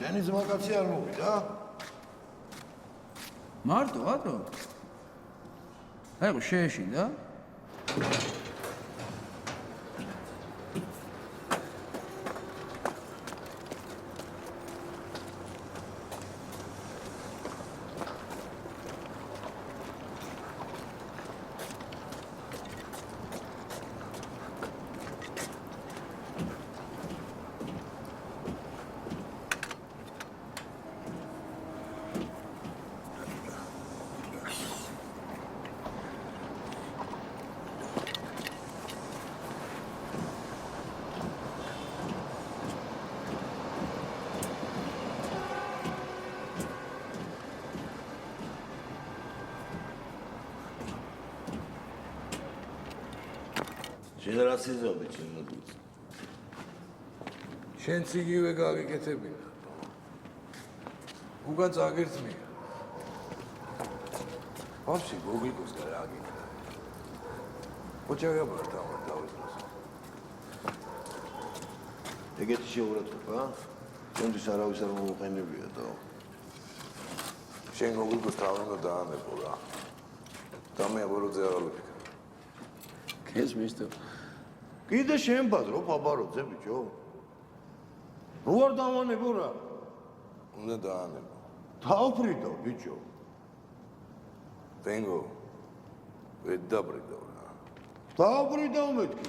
შენი ძმაკაცი არ მოვიდა? მარტო, ატო. აიღო შეეშინდა. შენ რა სიზობი ჩემოდის? შენც იგივე გაგიკეთებინა. უკან წაგერწმია. ბავშვი გოგლიკოს გააგიქნა. ოჯახებად დავიწყოს. ეგეთი შეურაცხყოფა? ჩემთვის არავის არ მოუყენებია და შენ გოგლიკოს თავი უნდა დაანებო რა. და მე აბოროძე აღარ ვიფიქრე. ეს მისდევ. კიდე შენ ბადრო ფაბაროძე ბიჭო. რო არ დავანებო რა? უნდა დაანებო. თავფრიდო ბიჭო. ვენგო ვედაბრიდო რა. დავფრიდო მეთქი.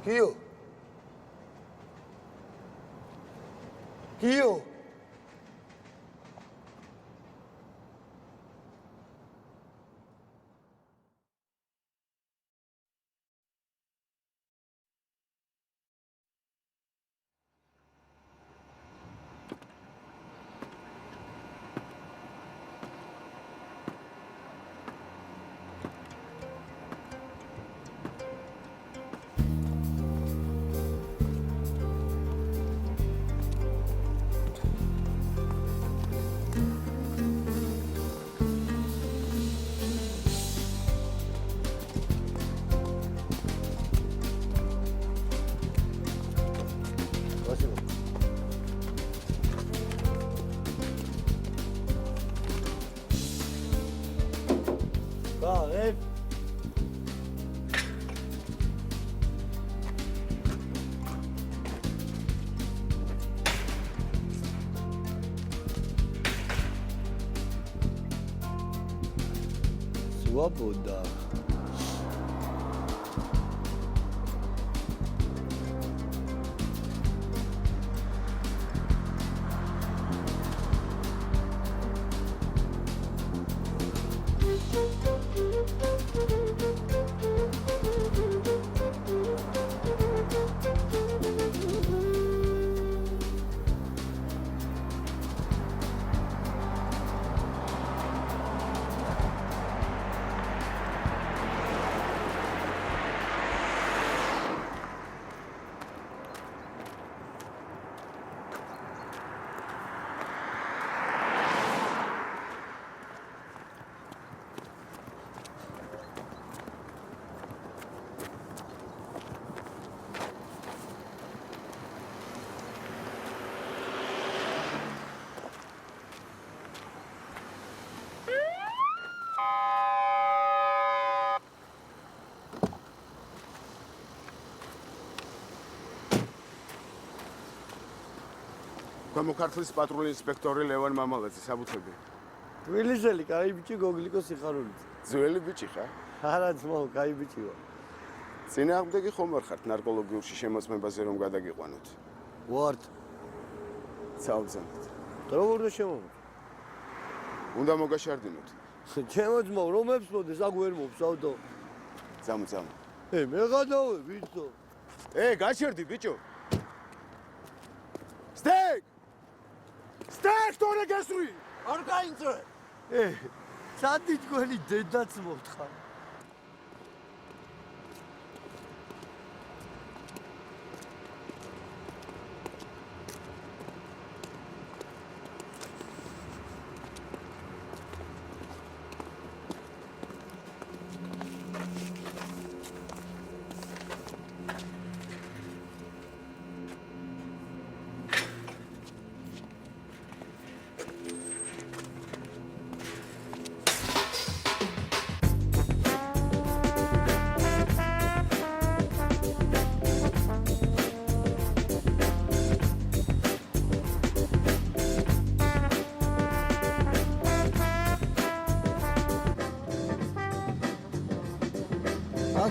Kio? Kio? Свобода. Ქვემოქართლის პატრული ინსპექტორი ლევან მამალაძე საბუთები. თბილისელი, კაი ბიჭი გოგლიკოს სიხარულით. ძველი ბიჭი ხარ? არა ძმაო, კაი ბიჭი ვარ. წინააღმდეგი ხომ არ ხართ ნარკოლოგიურში შემოწმებაზე რომ გადაგიყვანოთ? ვართ. ცალ-ცალ. როგორ და შემოვიდე? უნდა მოგაშარდინოთ. ჩემო ძმაო, რომ ებსოდეს, აქ ვერ მოვსავდო. ძამ. მე გადავე, ბიჭო. გაჩერდი ბიჭო. გაერთორე გესვი. არ გაიწრე. სადი თქვენი დედაც მოთხარ.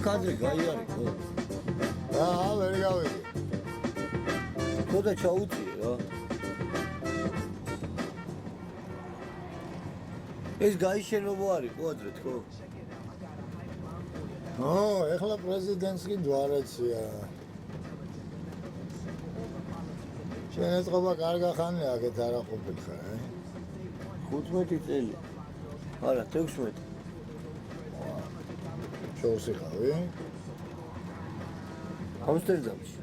კადრი გაიარიქო. ვერ გავიგე. ხოდა ჩაუწიე რა. ეს გაიშენებო არის ხო ადრე თქო? ეხლა პრეზიდენტს კი ჯვარեցია. შენ ეწყობა კარგა ხანია აქეთ არა ყოფილხარ, 15 წელი. არა, 16. შორს იყავი? ამსტერდამში.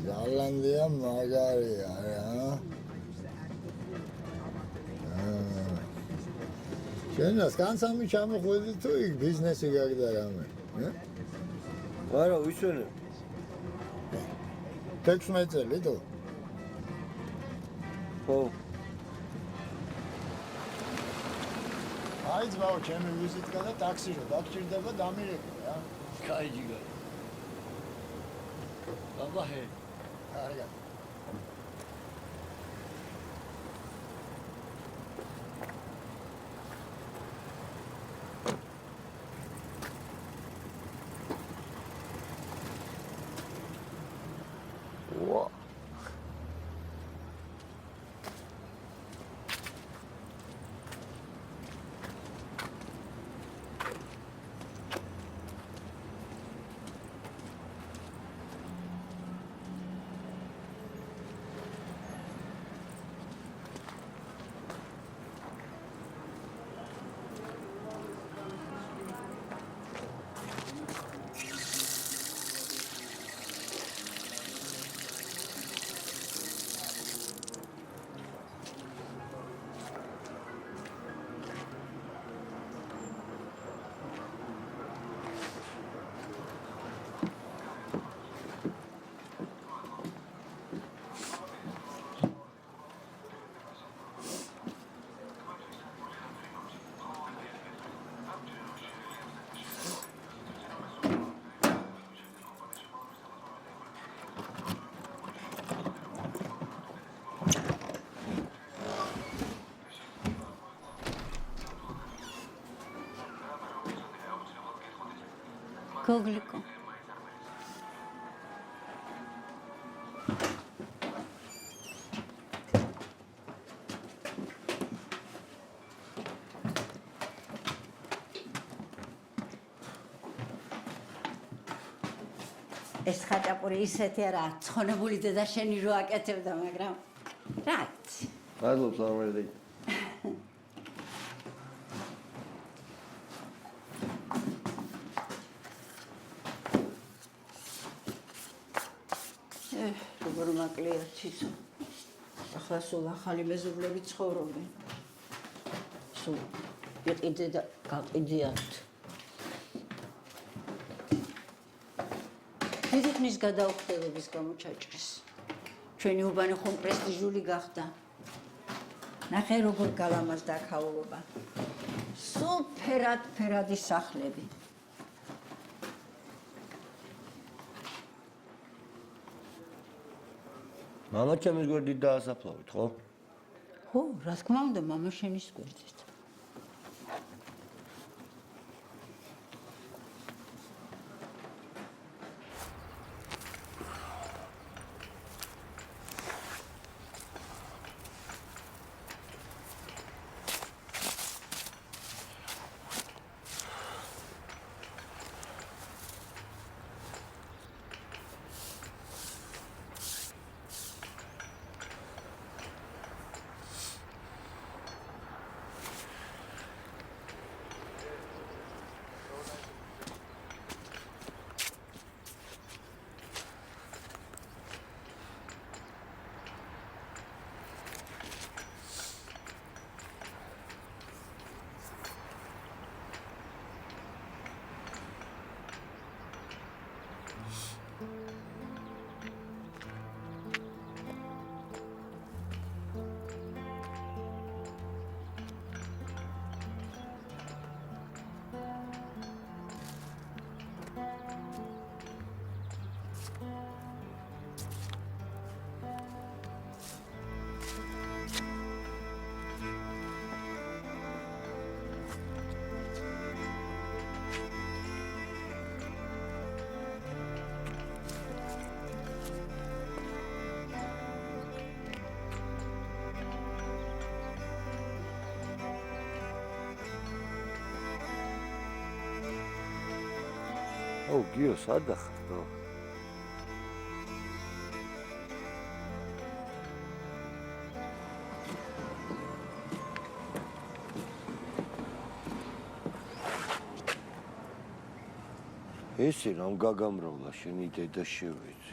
გალანდია მაგარია რა. შენ განსამი ჩამოხვედი თუ იქ ბიზნესი გაგდა რამე? არა, ვისვენებ. 16 წელი თუ? ხო. აი ძმაო, ჩემი ვიზიტკა და ტაქსი რო დაგჭირდება დამირეკე რა. კაიჯიგა. აბაჰე. კარგად. გოგლიკო ეს ხაჭაპური ისეთი არა ცხონებული დედა შენი რო აკეთებდა მაგრამ რაც მადლობს ამერდი როგორ მაკლია ციცო ახლა სულ ახალი მეზობლები ცხოვრობენ სულ იყიდე და გაყიდიათ დიდი ხნის გადაუხდებების გამო ჩაჭრეს ჩვენი უბანი ხომ პრესტიჟული გახდა ნახე როგორ გალამაზდა აქაურობა სულ ფერადი სახლები მამა ჩემის გვერდით დაასაფლავით, ხო? ხო, რა თქმა უნდა, მამა შენის გვერდით. აუ, გიო, სადა ხარ? ესე რამ გაგამრავლა შენი დედა შევეცი.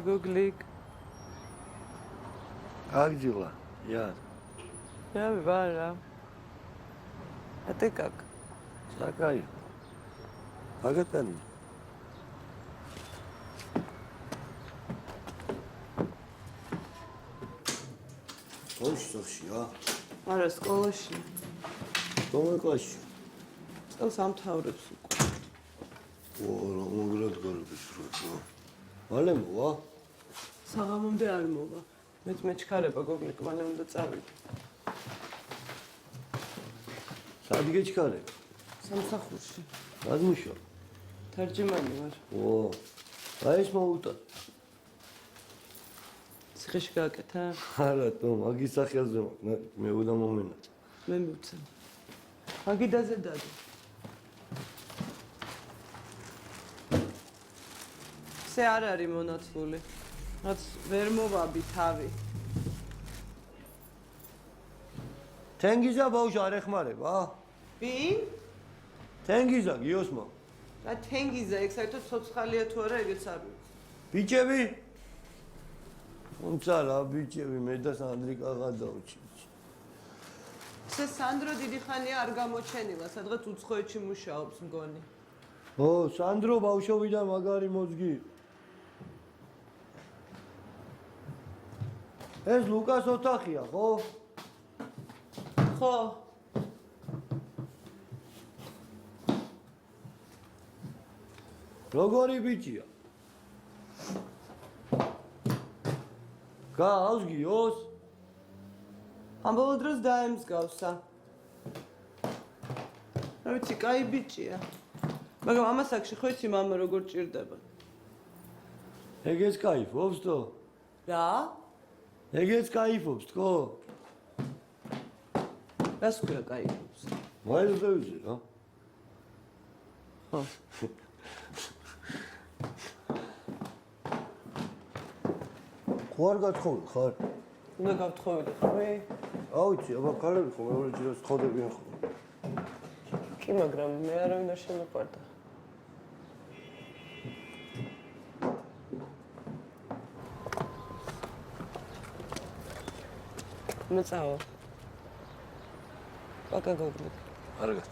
Guglik. აგჯილა, ია. Ja, wir waren da. Hatte kak. საკაი. აგატანი. ოშტოშია. არა, სკოლაში. რომელ კლასში? წელს ამთავრებს უკვე. ო, რომგრად გარბის რო. მალე მოვა? საღამომდე არ მოვა. მეც მეჩქარება გოგლიკ, მალე უნდა წავიდე. სად გეჩქარე? სამსახურში. სად მუშაობ? თარჯიმანი ვარ. ო, აი ეს მოუტა. ციხეში გააკეთა? არა, თო, მაგის სახელზე მე უნდა მომენა. მე მივცე. მაგიდაზე დადო. ზე არ არის მონაცვლული. რაც ვერ მოვაბი თავი. თენგიზა ბავშვი არ ეხმარება? ვინ? თენგიზა გიოსმა. რა თენგიზა, ეგ საერთოდ ცოცხალია თუ არა, ეგეც არ ვიცი. ბიჭები? თუმცა რა ბიჭები, მე და სანდრიკა გადავჭი. ზე სანდრო დიდი ხანია არ გამოჩენილა, სადღაც უცხოეთში მუშაობს მგონი. ო, სანდრო ბავშვობიდან მაგარი მოძგი. ეს ლუკას ოთახია, ხო? ხო. როგორი ბიჭია? გავს გიოს? ამ ბოლო დროს დაემსგავსა. რა ვიცი, კაი ბიჭია. მაგრამ ამას აქში ხო იცი მამა როგორ ჭირდება. ეგეც кайფობს თო? რა? ეგეც кайფობს თქო? რას ქვია кайფობს? მაილზევზე რა? ხო. ხო არ გათხოვი ხარ? უნდა გავთხოვილიყო. აუჩი, აბა ქალები ხო მეორე ჯერას ხოდებიან ხო? კი, მაგრამ მე არავინ არ შემოყვარდა. მოწავა. პაკა გოგლიკ. კარგად.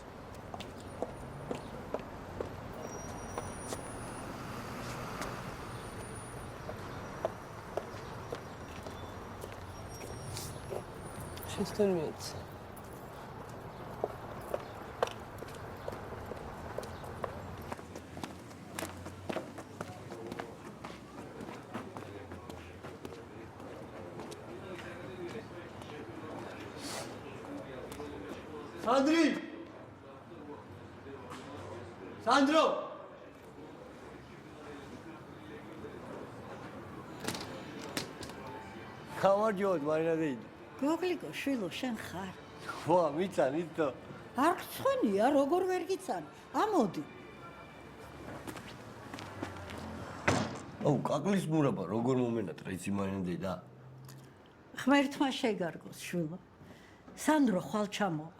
შესთან მიეცა. სანდრი! სანდრო! გამარჯობთ, მარინა დეიდო. გოგლიკო, შვილო, შენ ხარ? ხო, მიცანით თო. არ გწონია, როგორ ვერ გიცან? ამოდი. აუ, კაკლის მურაბა, როგორ მომენატრა იცი მარინა დეიდა? ღმერთმა შეგარგოს, შვილო. სანდრო ხვალ ჩამოვა.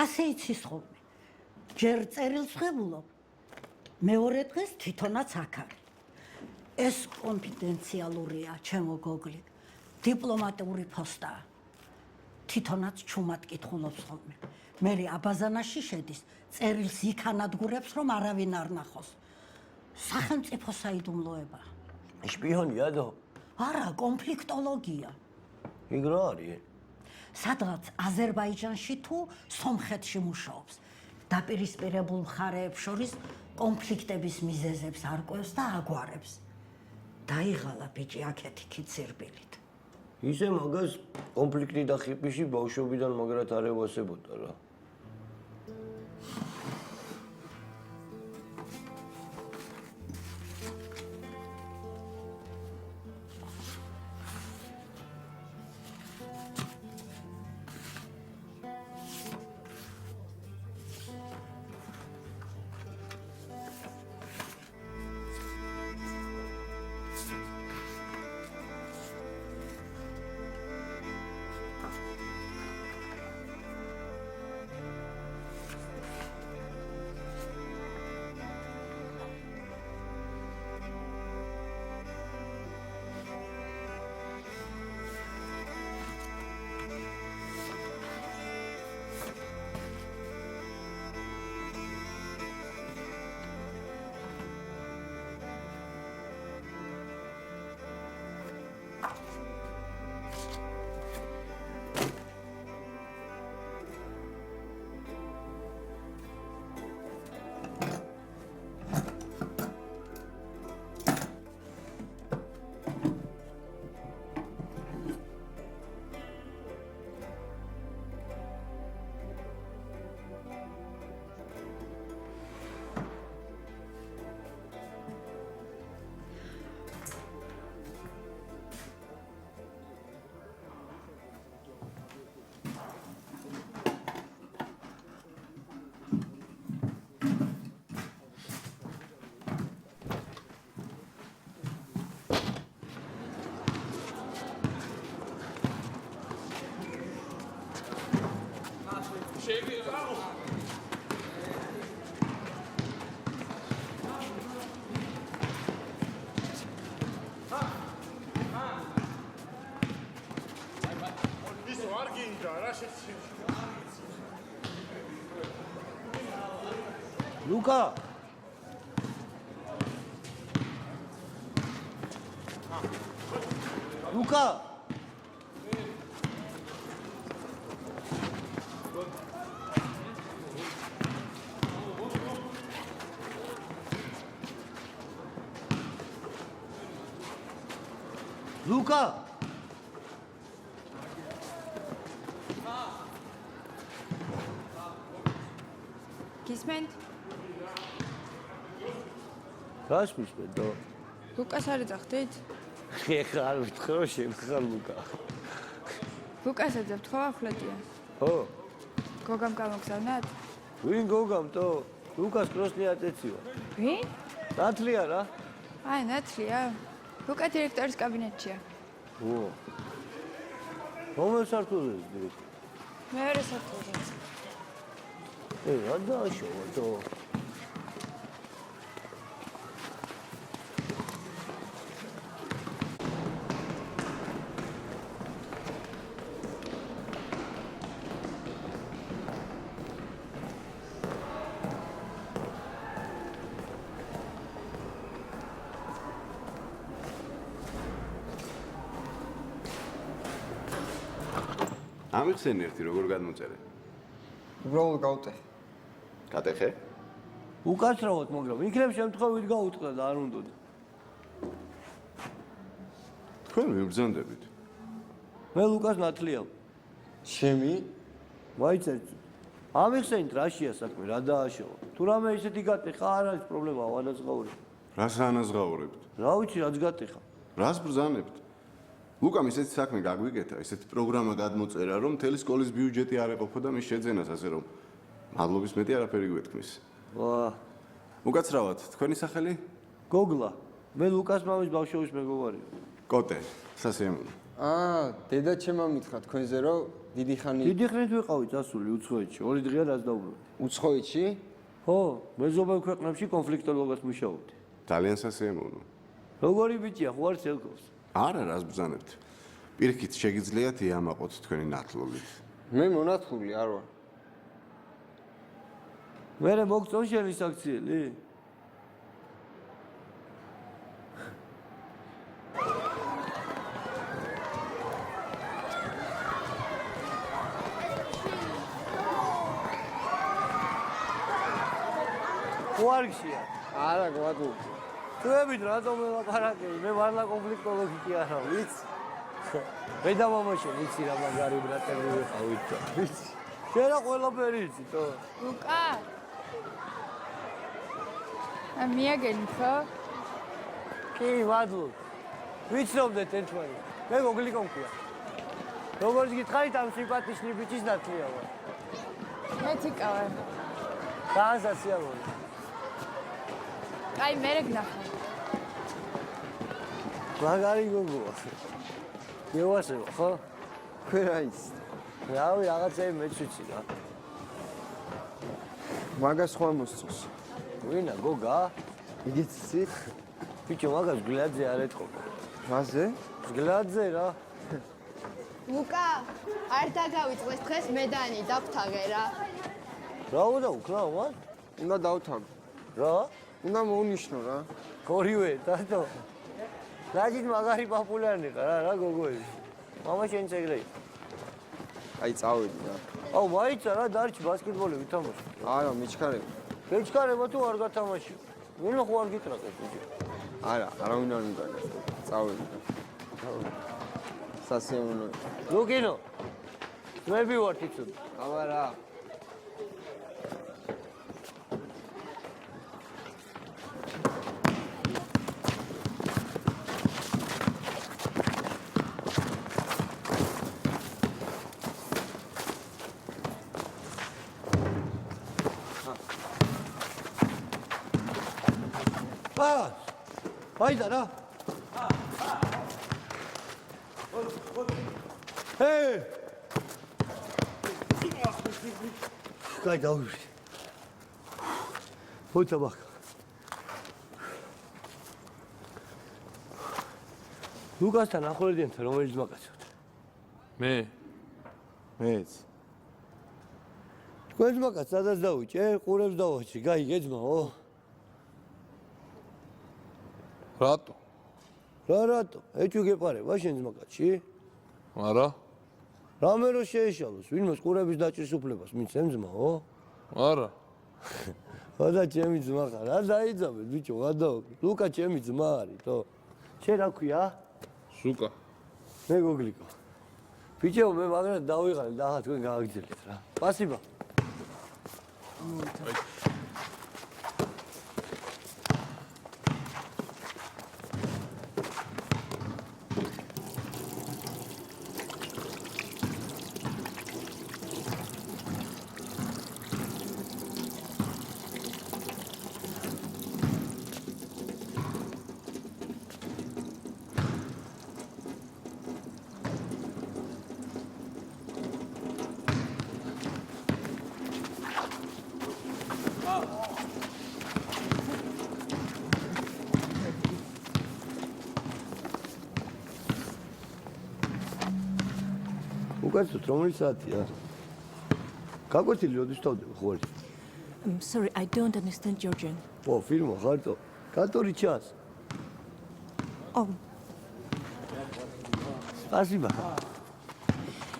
ასე იცის ხოლმე. ჯერ წერილს ვღებულობ, მეორე დღეს თვითონაც აქ არის. ეს კონფიდენციალურია, ჩემო გოგლიკ. დიპლომატიური ფოსტაა. თვითონაც ჩუმად კითხულობს ხოლმე. მერი აბაზანაში შედის, წერილს იქ ანადგურებს, რომ არავინ არ ნახოს. სახელმწიფო საიდუმლოება. შპიონია დო. არა, კონფლიქტოლოგია. იქ რა არის? სადღაც აზერბაიჯანში თუ სომხეთში მუშაობს. დაპირისპირებულ მხარეებს შორის კონფლიქტების მიზეზებს არკვევს და აგვარებს. დაიღალა ბიჭი აქეთ-იქით ზირბილით. ისე მაგას კონფლიქტი და ხიპიში ბავშვობიდან მაგრად არ ევასებოდა რა. ლუკა ლუკა ლუკა გისმენთ? რას მისმენთ დო? ლუკას არ ეძახდით? ხეხა არ ვთქრო შემხარ ლუკა. ლუკას ეძებთ ხო ახვლედიან? ხო. გოგამ გამოგზავნათ? ვინ გოგამ თო? ლუკას კროსნია წეციო. ვინ? ნათლია რა. აი, ნათლია. ლუკა დირექტორის კაბინეტშია. ო. რომელ სართულზე დირექტორი? მეორე სართულზე. რა დააშოვა თო? ამიხსენი ერთი როგორ გადმოწერე? უბრალოდ გავტეხე. გატეხე? უკაცრავად, მაგრამ იქნებ შემთხვევით გაუტყდა და არ უნდოდა. თქვენ მიბრძანდებით. მე ლუკას ნათლია. ჩემი? მაიცერთ. ამიხსენით რაშია საქმე, რა დააშოვა. თუ რამე ისეთი გატეხა, არ არის პრობლემა, ვანაზღაურებ. რას ანაზღაურებთ? რა ვიცი, რაც გატეხა. რას ბრძანებთ? ლუკამ ისეთი საქმე გაგვიკეთა, ისეთი პროგრამა გადმოწერა, რომ მთელი სკოლის ბიუჯეტი არ ეყოფოდა მის შეძენას, ასე რომ მადლობის მეტი არაფერი გვეთქმის. ვა, უკაცრავად, თქვენი სახელი? გოგლა. მე ლუკას მამის ბავშვობის მეგობარია. კოტე, სასიამოვნო. დედა ჩემმა მითხრა თქვენზე, რომ დიდი ხანი დიდი ხნით ვიყავი წასული უცხოეთში, 2 დღეა რაც დაუბრუნდი. უცხოეთში? ხო, მეზობელ ქვეყნებში კონფლიქტოლოგად მუშაობდი. ძალიან სასიამოვნო. როგორი ბიჭია, ხო არ ცელკობს? არა, რას ბრძანებთ? პირიქით შეგიძლიათ იამაყოთ თქვენი ნათლობით. მე მონათლული არ ვარ. მერე მოგწონ შენი საქციელი? ვარგშია. არა, გვადუ. თუებით რატომ ელაპარაკები? მე ვარლა კონფლიქტოლოგი კი არა, ვიცი. მე და მამაშენ ვიცი რა მაგარი ბრატები ვიყავით. ვიცი. შენ რა ყველაფერი იცი, თო? ლუკა. მიაგენი ხო? კი, მადლობ. ვიცნობდეთ ერთმანეთს. მე გოგლიკო მქვია. როგორც გითხარით ამ სიმპათიშნი ბიჭის ნათლია ვარ. მე თიკა ვარ. განსაცდელი. აი მე გნახო. მაგარი გოგოა. გეواسება, ხო? ქვერაის. რავი, რაღაცები მეც ვიცი რა. მაგას ხომ მოსწოს. ვინა, გოგა? იგიც იცი? ბიჭო, მაგას გლაძე არ ეთყობა. მაზე? გლაძე რა. ლუკა, არ დაგავიწყდეს დღეს მედანი დავთაგე რა. რა უნდა უკრავ, მან? უნდა დავთაგო. რა? უნდა მოვნიშნო რა. გორივე, დადო. რაჯით მაგარი პოპულარნი ხარ რა გოგოები. მამა შენ წეგრე. აი წავედი რა. აუ, მაიცა რა დარჩი ბასკეტბოლი ვითამაშო. არა, მიჩქარებ. გეჩქარება თუ არ გათამაშია. ვინმე ხო არ გიტრაკეს ბიჭო. არა, არავინ არ მიგაგას. წავედი. სასიამოვნო. ლუკინო. ძმები ვართ იცოდი. აბა რა. Hayda ra. Hey! Hayda uri. Hoyta bak. Lukasთან ახორედიანთ რომელიც მაკაცოთ. მე მეც. თქვენს მაკაც სადაც დავიჭე, ყურებს დავაჭი, გაიგეძმაო. რატო? რა რატო? ეჭვი გეპარება შენს მაკაცში? არა? რამე რო შეეშალოს, ვინმე ყურების დაჭრის უფლებას მიცემ ძმაო? არა. ხოდა ჩემი ძმა ხარ, რა დაიძაბე ბიჭო, ვადო. ლუკა ჩემი ძმა არის, თო. შენ რა ქვია? სუკა. მე გოგლიკო. ბიჭო, მე მაგრამ დავიღალე და ახლა თქვენ გააგრძელეთ რა. სპასიბა. უკაცოთ რომელი საათია? გაკვეთილი როდის თავდება ხოლმე? I'm sorry, I don't understand Georgian. ო, ფირმა ხარტო. კატორი ჩას. Oh, სპასიბა.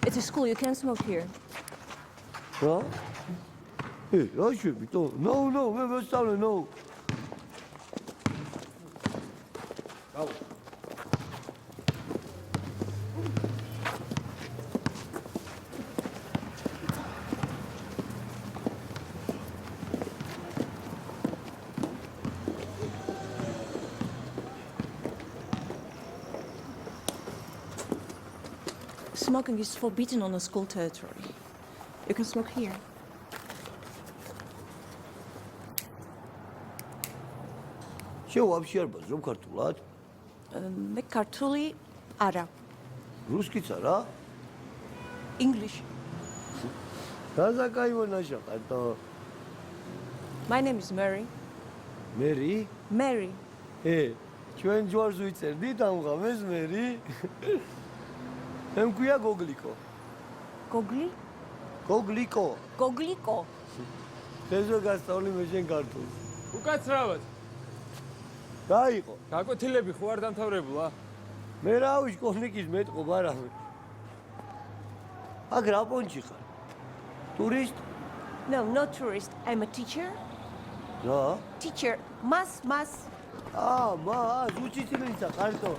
it's a school, you can't smoke here. რა? რა შვები, თო? No, მე მოსწავლე, no. Smoking is forbidden on the school territory. You can smoke here. შენ ვაფშე არ ბაზრობ ქართულად? მე ქართული არა. რუსკიცა რა? English. გაზაკაივონაშა ხარტო. My name is Mary. მერი? Mary. ჩვენ ჯვარს ვიწერდით ამ ღამეს მერი? მე მქვია გოგლიკო. Gogli? გოგლიკო. Gogliko. დღესვე გასწავლი მე შენ ქართულს. უკაცრავად. დაიყო. გაკვეთილები ხო არ დამთავრებულა? მე რა ვიშ კოსმიკის მეტყობ არა. აქ რა პონჩი ხარ? ტურისტ? No, not tourist. I'm a teacher. რა? Teacher. Mas. მას უჩიცილისა ხარტო.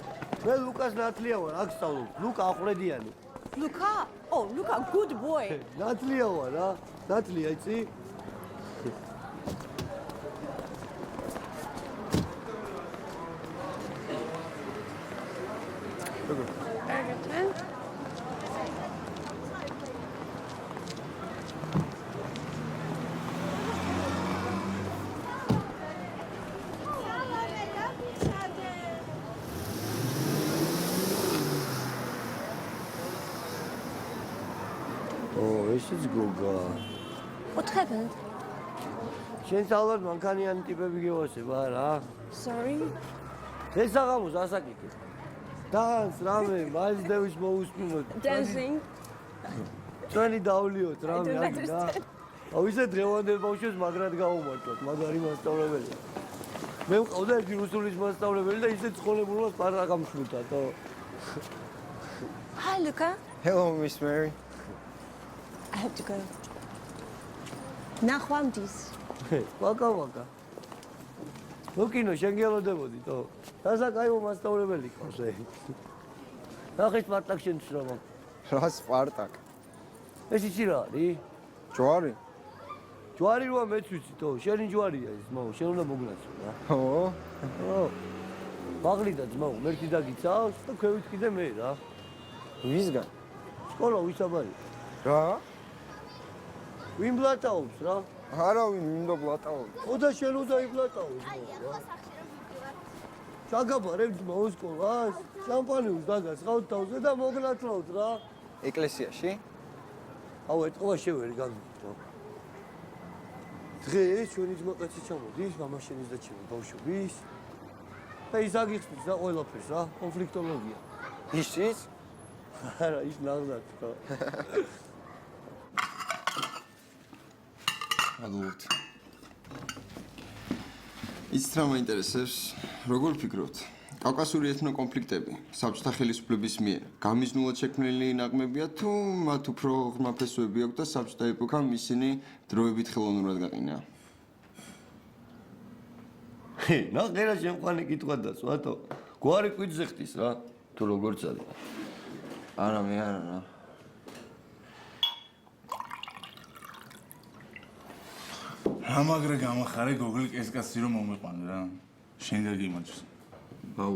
მე ლუკას ნათლია ვარ, აქ სწავლობ. ლუკა აყრედიანი. Luca? Oh, Luca, good boy. ნათლია ვარ რა. ნათლია იცი? ესეც გოგა. What happened? შენ ალბათ მანქანიანი ტიპები გევასებ არა? Sorry. ეს აღამოს ასაკიკე. დანს რამე, მაილს დევის მოусმინოთ. Dancing. ჩვენი დავლიოთ რამე I don't აქ და. understand. აუ ისე დღევანდელ ბავშვებს მაგრად გავუმართოთ, მაგარი მასწავლებელი. მე მყავდა ერთი რუსულის მასწავლებელი და ისე ცხოლებულობას პარა გამშვიდათო. Hi, Luca. Hello, Miss Mary. I have to go. Nahuamdis. ვაკა. ლუკინო შენ გელოდებოდი თო. დასა кайო მასწავლებელი ყავს ე. ნახე სპარტაკ შენც რა მაგ. რა სპარტაკ? ეს იცი რა არის? ჯვარი? ჯვარი როა მეც ვიცი თო. შენი ჯვარია ეს მაო, შენ უნდა მოგნაცო რა. ო. მაგლიდა ძმაო, მერტი დაგიცავს და ქვევით კიდე მე რა. ვისგან? სკოლა ვისაბარი. რა? ვინ ბლატაობს რა? არავინ მინდა ბლატაობს. ოდა შენ უნდა იბლატაოს რა. ჩაგაბარებ ძმაო სკოლას, შამპანიოს დაგასხავთ თავზე და მოგნათრავთ რა. ეკლესიაში? აუ ეთყობა შევერი გამიგდო. დღეს ჩვენი ძმაკაცი ჩამოდის, მამაშენის და ჩემი ბავშვების. და ის აგიხსნის რა ყველაფერს რა, კონფლიქტოლოგია. ისიც? არა, ის ნაღდათ რა. ალბათ. ის რა მაინტერესებს? როგორ ფიქრობთ? კავკასიური ეთნოკონფლიქტები საბჭოთა ხელისუფლების მიერ გამიზნულად შექმნილი ნაღმებია თუ მათ უფრო ღრმა ფესვები აქვს და საბჭოთა ეპოქამ ისინი დროებით ხელოვნურად გაყინა? ნახერა შემყვანი კითხვა დასვათო. გვარი კვიძზე ხტის რა, თუ როგორ წადი. არა მე არა რა. რა მაგრა გამახარე გოგლი კესკაცი რომ მომიყვანე რა. შენ გაგიმაჩს. აუ.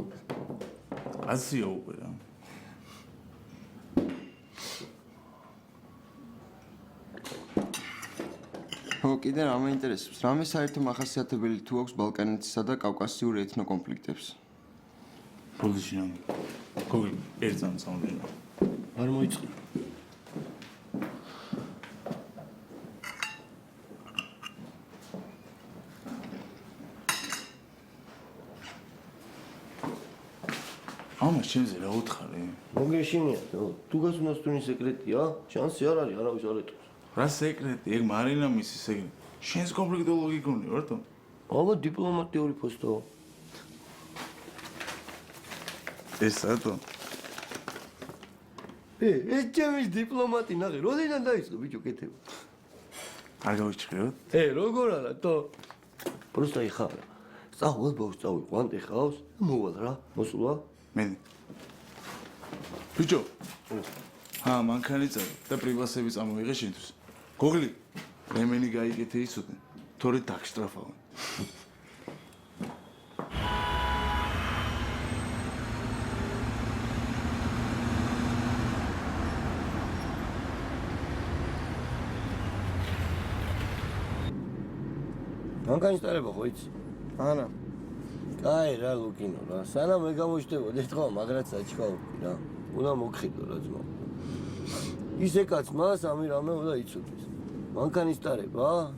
აზია უკვე რა. ხო, კიდე რა მაინტერესებს? რამე საერთო მახასიათებელი თუ აქვს ბალკანეთისა და კავკასიურ ეთნოკონფლიქტებს? ბოდიში რა. გოგლი ერთ წამს ამბობ. არ მოიწყი. ამას ჩემზე რა უთხარი? მოგეშინია, თუ გასუნასტუნი სეკრეტია, შანსი არ არის, არავის არ ეტყვის. რა სეკრეტი? ეგ მარინა მისი სეკრეტი. შენს კონფლიქტოლოგი გონი ვარტო? ალბათ დიპლომატიური პოსტო. ეს რატო? ეს ჩემი დიპლომატი ნახე, როდეიდან დაიწყო ბიჭო კეთება? არ გავიჩხიოთ? როგორ არა, თო. პროსტა იხარ. სწავლობ ბავშვს წავი, ყვანტი ხავს და მოვალ რა, მოსულა? მე. ბიჭო. მანქანი წავ და პრივასები წამოიღე შენთვის. გოგლი, რემენი გაიგეთე ისოდე. თორე დაგშტრაფავენ. მანქანის ტარება ხო იცი? არა. კაი რა ლუკინო რა, სანამ მე გამოჩდებოდი ეთქვა მაგრაც აჩქავდი რა. უნდა მოგხიდო რა ძმა. ისე კაც მას ამი რამე უნდა იცოდეს. მანქანის ტარება,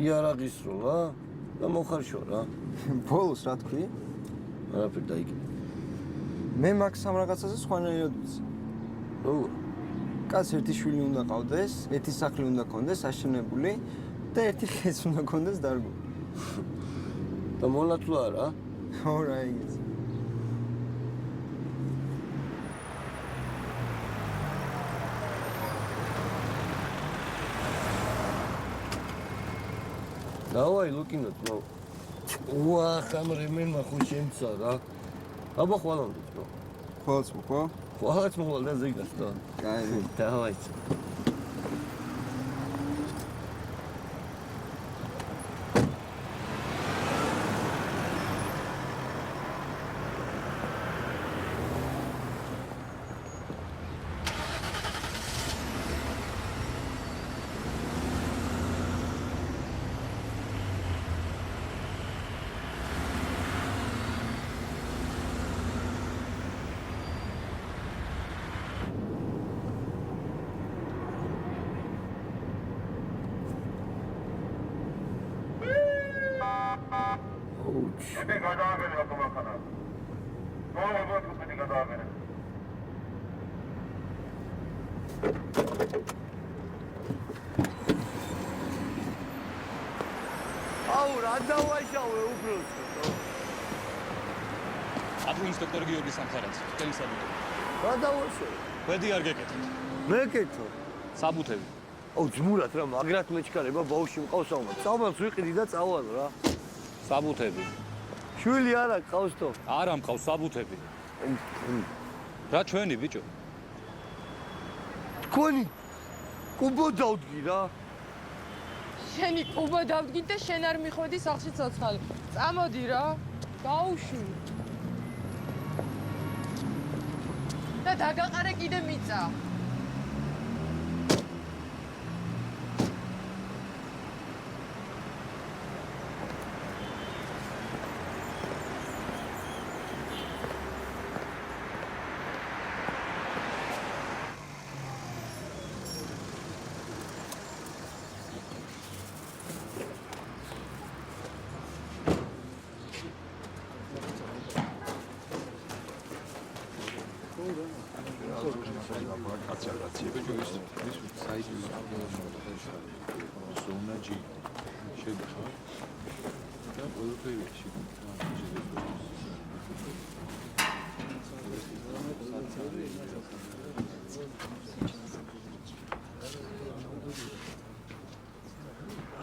იარაღის სროლა და მოხარშვა რა. ბოლოს რა თქვი? არაფერ დაიგე. მე მაგ სამ რაღაცაზე სხვანაირად ვიცი. როგორ? კაც ერთი შვილი უნდა ყავდეს, ერთი სახლი უნდა ქონდეს აშენებული და ერთი ხეც უნდა გქონდეს დარგო. და მონათლა რა? ხო რა იგიც. დავაი ლუკინო ძმო. ვა ხამ რემენმა ხო შემცა რა. აბა ხვალამდე ძმო. ხვალაც მოყვა? ხვალაც მოყვა და ზეგას და. კაი. დავაი. აუ რა დავაიშავე უბრალოდ. აბუ ინსპექტორ გიორგი სამხარაძე, თქვენი საბუთები. რა დავაიშავე? ვედი არ გეკეთეთ. მეკეთო. საბუთები. აუ ძმურად რა მაგრად მეჩქარება ბავშვი მყავს ამა. წავბალს ვიყიდი და წავალ რა. საბუთები. შვილი არა ყავს თო. არა მყავს საბუთები. რა ჩვენი ბიჭო? თქვენი კუბო დავდგი რა. შენი კუბო დავდგი და შენ არ მიხვედი სახლში ცოცხალი. წამოდი რა. გაუშვი. და დაგაყარე კიდე მიწა.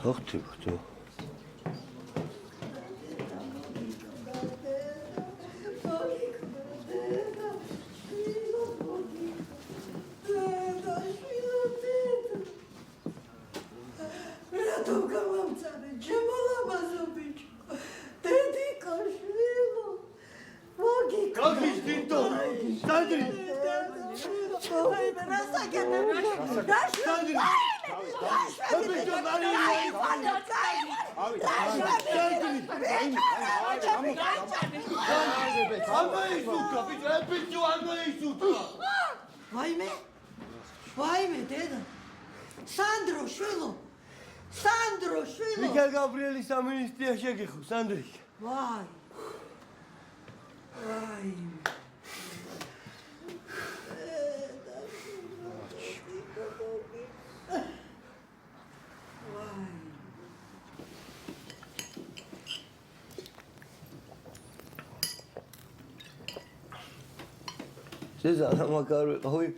ხოხტიბო. ვაიმე დედა სანდრო შვილო მიქელ გაბრიელის სამინისტრია შეგიხო სანდრი ვაი ზედა მაგარი ყავი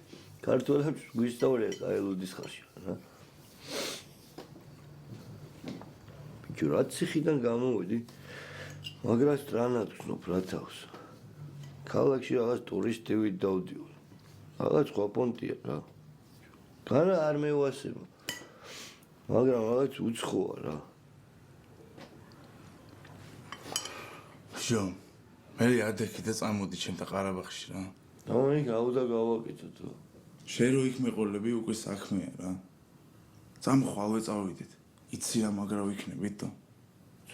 ქართველებს გვისწავლია კაელუდის ხარში რა ბიჭო რა ციხიდან გამოვედი მაგრა სტრანად ვცნობ რა თავს ქალაქში რაღაც ტურისტები დავდიო რაღაც სხვა პონტია რა განა არ მევასება მაგრამ რაღაც უცხოა რა შო მე ადექი და წამოდი ჩემთან ყარაბაღში რა ამიქ აუდა გავაკეთო თუ შენ რო იქ მეყოლები უკვე საქმეა რა წამხვალვე წავიდეთ იცი რა მაგრა ვიქნებით და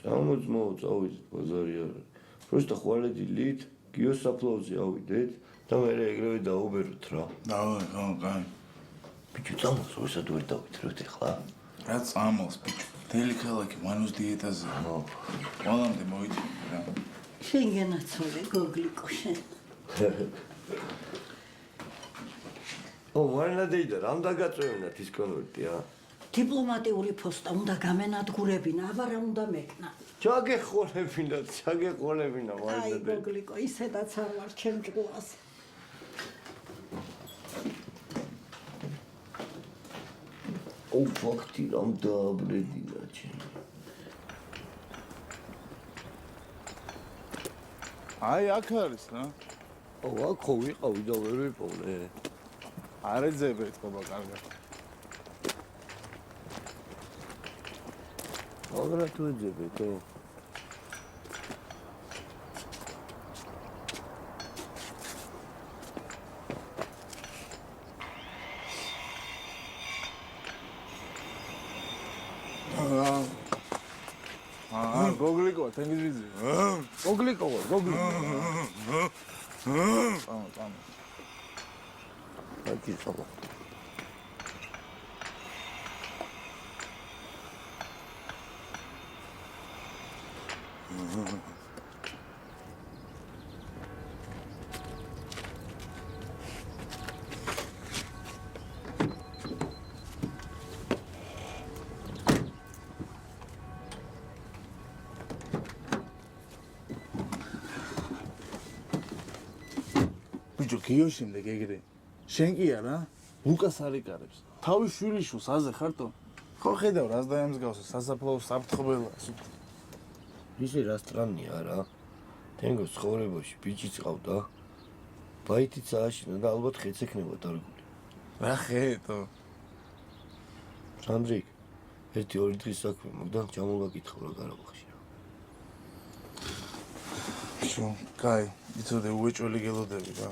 წამოძმო წავიდეთ ბაზარი არა просто ხვალედი ლით გიოსაფლავზე ავიდეთ და მე ეგრევე დაუბეროთ რა დავაი ხო კაი ბიჭო წამოს რუსად ვერ დავიტროთ ახლა რა წამოს ბიჭო თელი ქალაქი მანუს დიეტაზე ხო ყველამდე მოვიდი რა შენ განაცოლე გოგლიკო შენ ო მარინა დეიდა რამ დაგაწევინათ ის კონვერტი რა დიპლომატიური ფოსტა უნდა გამენადგურებინა, აბა რა უნდა მეკნა. ჩაგეყოლებინა, აი, გოგლიკო, ისედაც არ ვარ ჩემ ჭკუას. ფაქტი რამ დააბრედინა ჩემ. აი, აქ არის რა. აქ ხო ვიყავი და ვერ ვიპოვნე. არ ეძებ ეთქობა კარგად. აგრა თუ ეძებეთო? გოგლიკო, თენგიზი. გოგლიკო. წამო. აქ ისავა. ბიჭო, გიო შემდეგ ეგრე. შენ კი არა? ლუკას არიკარებს. თავის შვილიშვილს აზე ხარტო? ხო ხედავ, რას დაემსგავსე, სასაფლაო საფრთხბელას. ისე რა სტრანია რა. თენგოს ცხოვრებაში ბიჭიც ყავდა. ბაითიც ააშინა და ალბათ ხეც ექნება დარგული. რა ხეთო? სანდრიკ, 1-2 დღის საქმე მოგდა ჩამოვაკითხო რა გარაბაღში. შო, კაი, იცოდე უეჭველი გელოდები რა.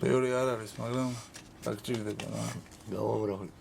ბევრი არ არის, მაგრამ დაგჭირდება რა. გავამრავლე.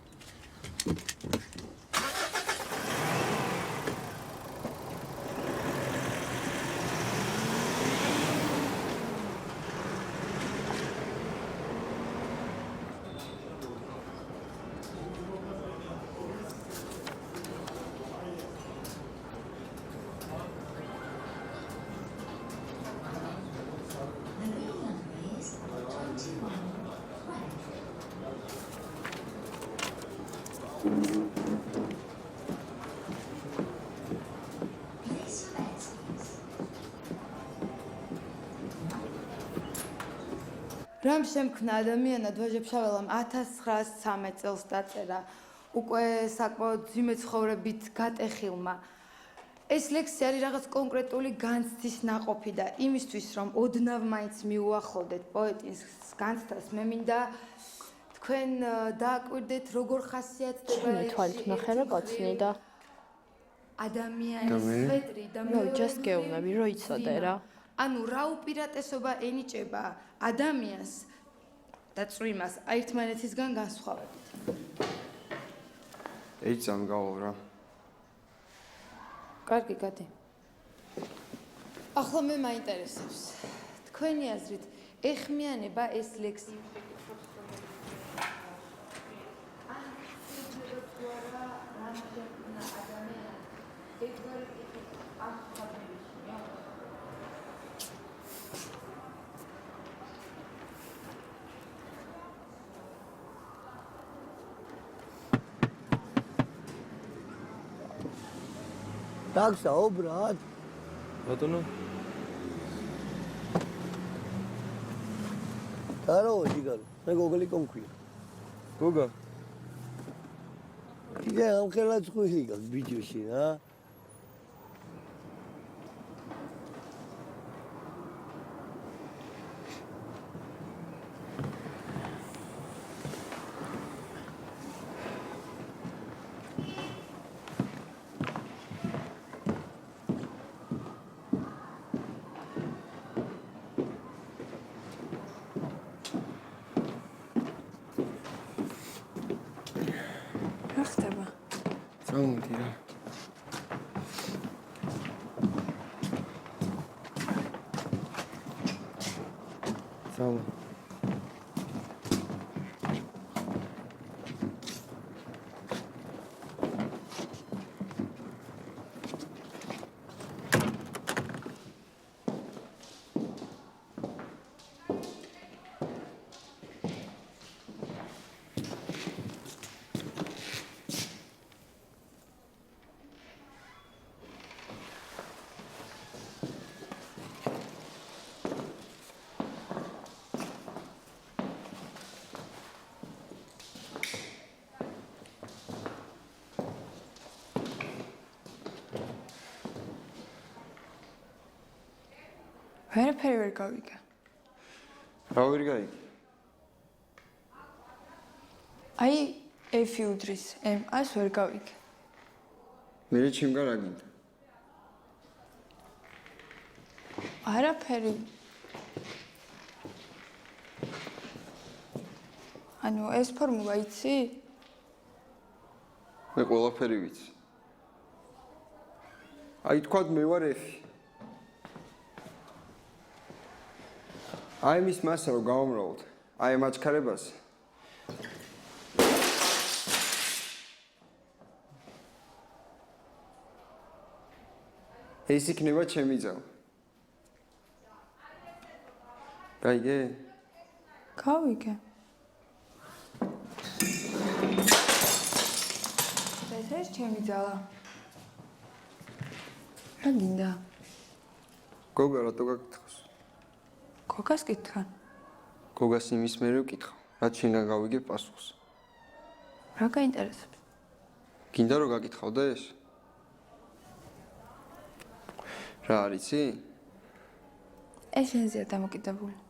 რამ შემქმნა ადამიანად ვაჟებშაველამ 1913 წელს დაწერა უკვე საკმაოდ ძიმე ცხოვრებით გატეხილმა. ეს ლექსი არის რაღაც კონკრეტული განცდის ნაყოფი და იმისთვის რომ ოდნავ მაინც მიუახლოვდეთ პოეტის განცდას მე მინდა თქვენ დააკვირდეთ როგორ ხასიათდება ჩემი თვალით ნახე რა კოცნი და ადამიანის სვეტრი და just გეუბნები რო იცოდე რა. ანუ რა უპირატესობა ენიჭება ადამიანს და წვიმას ერთმანეთისგან განსხვავებით. ეი წამგავო რა. კარგი, გადი. ახლა მე მაინტერესებს. თქვენი აზრით ეხმიანება ეს ლექსი? დაგსაო ბრატ. ბატონო. დაარო ჯიგარო, მე გოგლიკო მქვია. გოგა. იგა ამ ხელა წვილი გაქვს ბიჭოში რა. წამოდი რა. წამო. ვერაფერი ვერ გავიგე. რა ვერ გაიგე? აი, F-ი უდრის M-ას ვერ გავიგე. მე ჩემგან რა გინდა? არაფერი. ანუ ეს ფორმულა იცი? მე ყველაფერი ვიცი. აი თქვათ მე ვარ F. აი მის მასა რომ გავამრავლოთ. აი ამ აჩქარებას. ეს იქნება ჩემი ძაღლი. გაიგე? გავიგე. ეს არის ჩემი ძალა. რა გინდა? გოგა რატო გაკითხავს? გოგას კითხა. გოგას იმის მერე ვკითხავ. რაც შენგან გავიგე პასუხს. რა გაინტერესებს? გინდა რომ გაკითხავდა ეს? რა არიცი? ეს შენზეა დამოკიდებული.